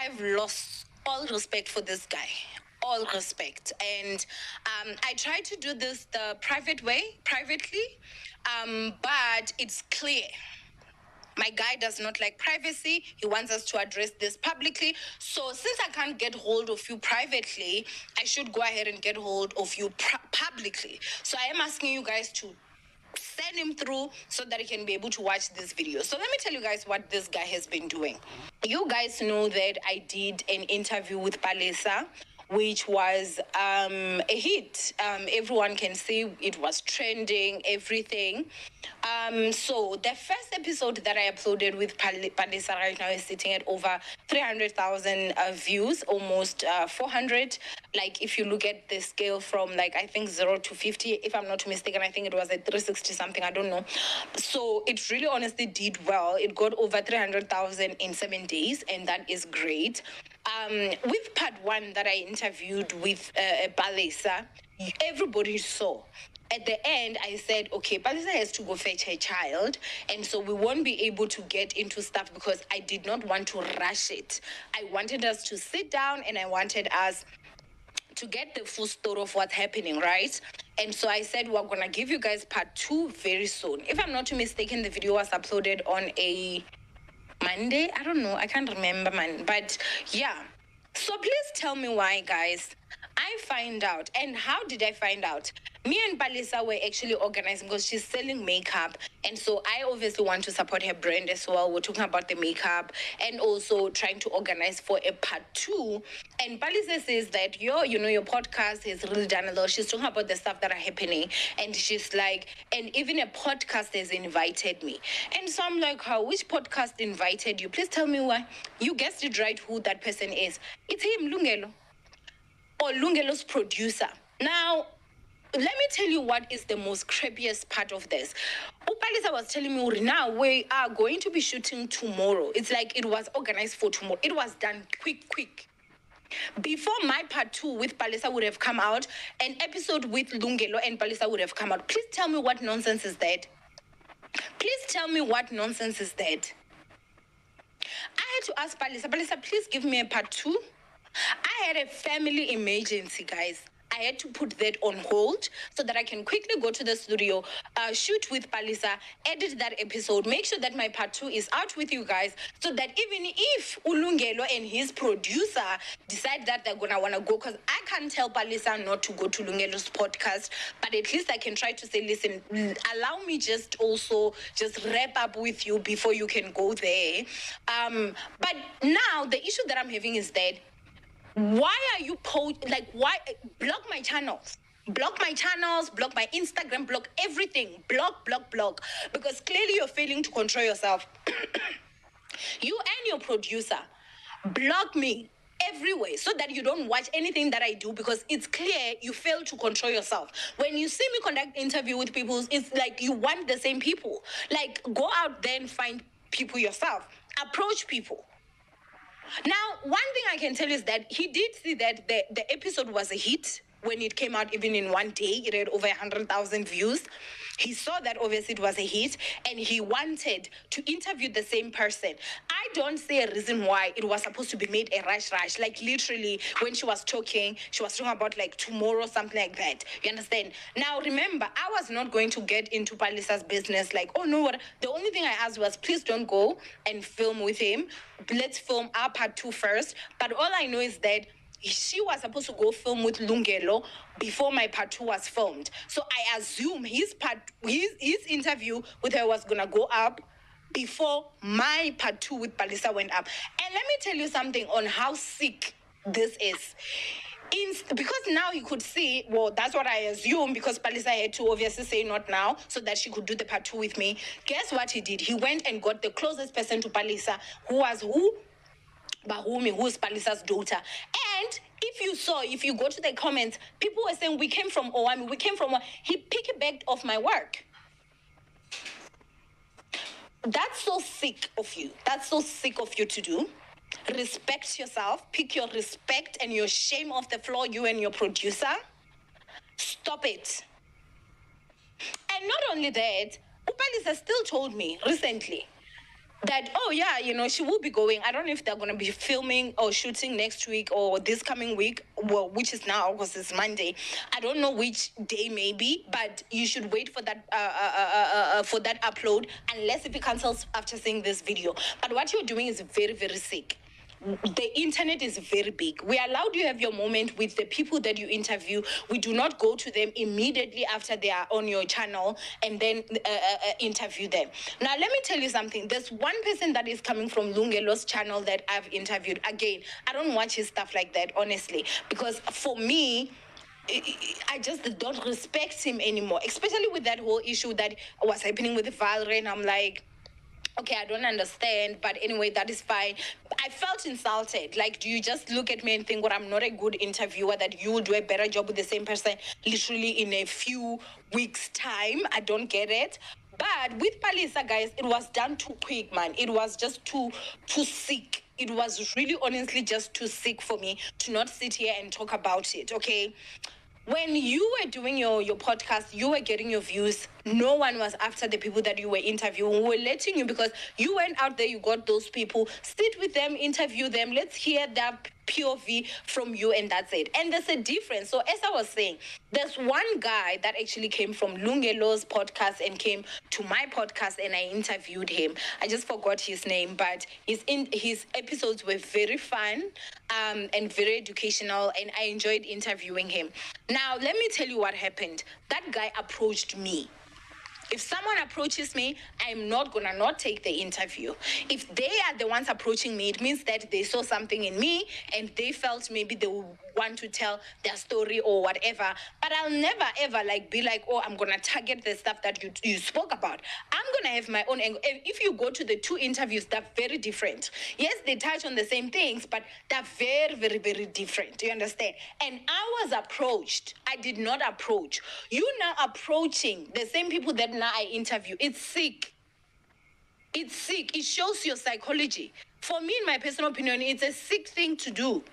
I've lost all respect for this guy. All respect. And I try to do this the private way, privately, but it's clear. My guy does not like privacy. He wants us to address this publicly. So since I can't get hold of you privately, I should go ahead and get hold of you publicly. So I am asking you guys to send him through so that he can be able to watch this video. So let me tell you guys what this guy has been doing. You guys know that I did an interview with Palesa, which was a hit. Everyone can see it was trending, everything. So the first episode that I uploaded with Palesa right now is sitting at over 300,000 views, almost 400. Like if you look at the scale from like, I think 0 to 50, if I'm not mistaken, I think it was at 360 something, I don't know. So it really honestly did well. It got over 300,000 in 7 days, and that is great. With part one that I interviewed with Palesa, everybody saw. At the end, I said, okay, Palesa has to go fetch her child, and so we won't be able to get into stuff because I did not want to rush it. I wanted us to sit down, and I wanted us to get the full story of what's happening, right? And so I said, we're going to give you guys part two very soon. If I'm not mistaken, the video was uploaded on a Monday. I don't know. I can't remember, man. But yeah. So please tell me why, guys. I find out. And how did I find out? Me and Palesa were actually organizing because she's selling makeup. And so I obviously want to support her brand as well. We're talking about the makeup and also trying to organize for a part two. And Palesa says that your podcast has really done a lot. She's talking about the stuff that are happening. And she's like, and even a podcast has invited me. And so I'm like, which podcast invited you? Please tell me why. You guessed it right who that person is. It's him, Lungelo. Or Lungelo's producer. Now, let me tell you what is the most creepiest part of this. Palesa was telling me, now we are going to be shooting tomorrow. It's like it was organized for tomorrow. It was done quick. Before my part two with Palesa would have come out, an episode with Lungelo and Palesa would have come out. Please tell me what nonsense is that. Please tell me what nonsense is that. I had to ask Palesa, please give me a part two. I had a family emergency, guys. I had to put that on hold so that I can quickly go to the studio, shoot with Palesa, edit that episode, make sure that my part two is out with you guys, so that even if Ulungelo and his producer decide that they're gonna wanna go, because I can't tell Palesa not to go to Lungelo's podcast, but at least I can try to say, listen, allow me just wrap up with you before you can go there. But now the issue that I'm having is that, why are you why block my channels? Block my channels, block my Instagram, block everything. Block. Because clearly you're failing to control yourself. You and your producer, block me everywhere so that you don't watch anything that I do, because it's clear you fail to control yourself. When you see me conduct interview with people, it's like you want the same people. Like, go out there and find people yourself. Approach people. Now, one thing I can tell you is that he did see that the episode was a hit when it came out. Even in one day, it had over 100,000 views. He saw that obviously it was a hit, and he wanted to interview the same person. I don't see a reason why it was supposed to be made a rush. Like literally, when she was talking about like tomorrow, something like that. You understand? Now, remember, I was not going to get into Palisa's business. Like, oh no, what? The only thing I asked was, please don't go and film with him. Let's film our part two first. But all I know is that she was supposed to go film with Lungelo before my part two was filmed. So I assume his interview with her was gonna go up before my part two with Palesa went up. And let me tell you something on how sick this is. Because now you could see, well, that's what I assume, because Palesa had to obviously say not now so that she could do the part two with me. Guess what he did? He went and got the closest person to Palesa, who was Bahumi, who is Palisa's daughter. And if you go to the comments, people were saying, we came from Owami, he piggybacked off my work. That's so sick of you. That's so sick of you to do. Respect yourself. Pick your respect and your shame off the floor, you and your producer. Stop it. And not only that, Upalisa still told me recently that, oh yeah, she will be going. I don't know if they're going to be filming or shooting next week or this coming week, well, which is now because it's Monday. I don't know which day maybe, but you should wait for that upload, unless if it cancels after seeing this video. But what you're doing is very, very sick. The internet is very big. We allow you have your moment with the people that you interview. We do not go to them immediately after they are on your channel and then interview them. Now, let me tell you something. There's one person that is coming from Lungelo's channel that I've interviewed. Again, I don't watch his stuff like that, honestly, because for me, I just don't respect him anymore, especially with that whole issue that was happening with Valorant. I'm like, okay, I don't understand, but anyway, that is fine. I felt insulted. Like, do you just look at me and think, well, I'm not a good interviewer, that you will do a better job with the same person literally in a few weeks' time? I don't get it. But with Palisa, guys, it was done too quick, man. It was just too sick. It was really honestly just too sick for me to not sit here and talk about it, okay? When you were doing your podcast, you were getting your views. No one was after the people that you were interviewing. We were letting you, because you went out there, you got those people, sit with them, interview them, let's hear their POV from you, and that's it. And there's a difference. So as I was saying, there's one guy that actually came from Lungelo's podcast and came to my podcast, and I interviewed him. I just forgot his name, but his episodes were very fun and very educational, and I enjoyed interviewing him. Now, let me tell you what happened. That guy approached me. If someone approaches me, I'm not gonna not take the interview. If they are the ones approaching me, it means that they saw something in me and they felt maybe they want to tell their story or whatever. But I'll never ever be like, oh, I'm gonna target the stuff that you spoke about. I'm gonna have my own angle. And if you go to the two interviews, they're very different. Yes, they touch on the same things, but they're very, very, very different. Do you understand? And I was approached. I did not approach. You now approaching the same people that now I interview. It's sick. It's sick. It shows your psychology. For me, in my personal opinion, it's a sick thing to do.